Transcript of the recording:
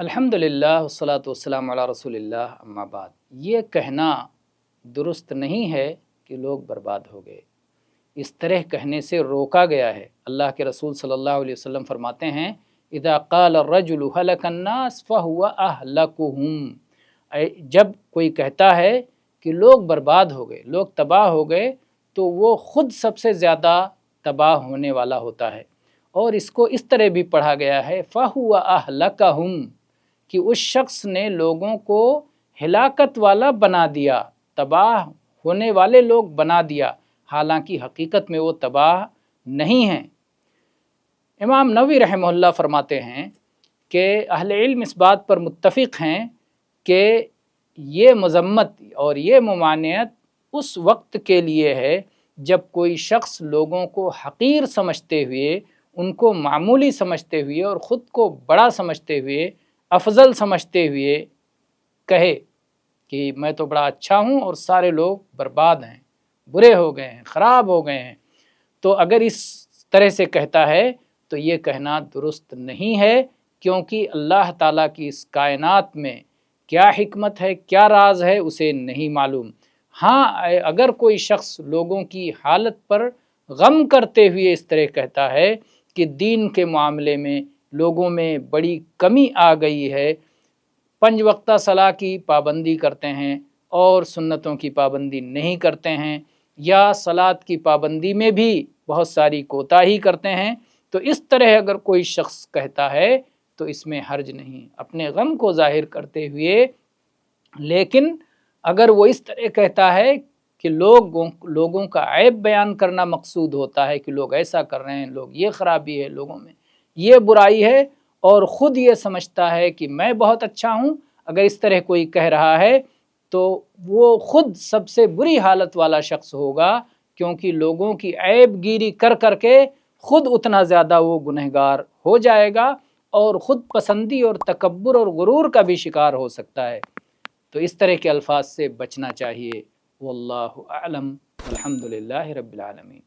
الحمدللہ والصلاۃ والسلام علی رسول اللہ اما بعد۔ یہ کہنا درست نہیں ہے کہ لوگ برباد ہو گئے، اس طرح کہنے سے روکا گیا ہے۔ اللہ کے رسول صلی اللہ علیہ وسلم فرماتے ہیں اذا قال الرجل هلك الناس فهو اهلكهم، جب کوئی کہتا ہے کہ لوگ برباد ہو گئے، لوگ تباہ ہو گئے، تو وہ خود سب سے زیادہ تباہ ہونے والا ہوتا ہے۔ اور اس کو اس طرح بھی پڑھا گیا ہے فهو اهلكهم، کہ اس شخص نے لوگوں کو ہلاکت والا بنا دیا، تباہ ہونے والے لوگ بنا دیا، حالانکہ حقیقت میں وہ تباہ نہیں ہیں۔ امام نووی رحمہ اللہ فرماتے ہیں کہ اہل علم اس بات پر متفق ہیں کہ یہ مذمت اور یہ ممانعت اس وقت کے لیے ہے جب کوئی شخص لوگوں کو حقیر سمجھتے ہوئے، ان کو معمولی سمجھتے ہوئے اور خود کو بڑا سمجھتے ہوئے، افضل سمجھتے ہوئے کہے کہ میں تو بڑا اچھا ہوں اور سارے لوگ برباد ہیں، برے ہو گئے ہیں، خراب ہو گئے ہیں۔ تو اگر اس طرح سے کہتا ہے تو یہ کہنا درست نہیں ہے، کیونکہ اللہ تعالیٰ کی اس کائنات میں کیا حکمت ہے، کیا راز ہے، اسے نہیں معلوم۔ ہاں، اگر کوئی شخص لوگوں کی حالت پر غم کرتے ہوئے اس طرح کہتا ہے کہ دین کے معاملے میں لوگوں میں بڑی کمی آ گئی ہے، 5 وقتہ صلاح کی پابندی کرتے ہیں اور سنتوں کی پابندی نہیں کرتے ہیں، یا صلاۃ کی پابندی میں بھی بہت ساری کوتاہی کرتے ہیں، تو اس طرح اگر کوئی شخص کہتا ہے تو اس میں حرج نہیں، اپنے غم کو ظاہر کرتے ہوئے۔ لیکن اگر وہ اس طرح کہتا ہے کہ لوگوں کا عیب بیان کرنا مقصود ہوتا ہے کہ لوگ ایسا کر رہے ہیں، لوگ یہ خرابی ہے لوگوں میں، یہ برائی ہے، اور خود یہ سمجھتا ہے کہ میں بہت اچھا ہوں، اگر اس طرح کوئی کہہ رہا ہے تو وہ خود سب سے بری حالت والا شخص ہوگا، کیونکہ لوگوں کی عیب گیری کر کر کے خود اتنا زیادہ وہ گنہگار ہو جائے گا اور خود پسندی اور تکبر اور غرور کا بھی شکار ہو سکتا ہے۔ تو اس طرح کے الفاظ سے بچنا چاہیے۔ واللہ اعلم، الحمدللہ رب العالمین۔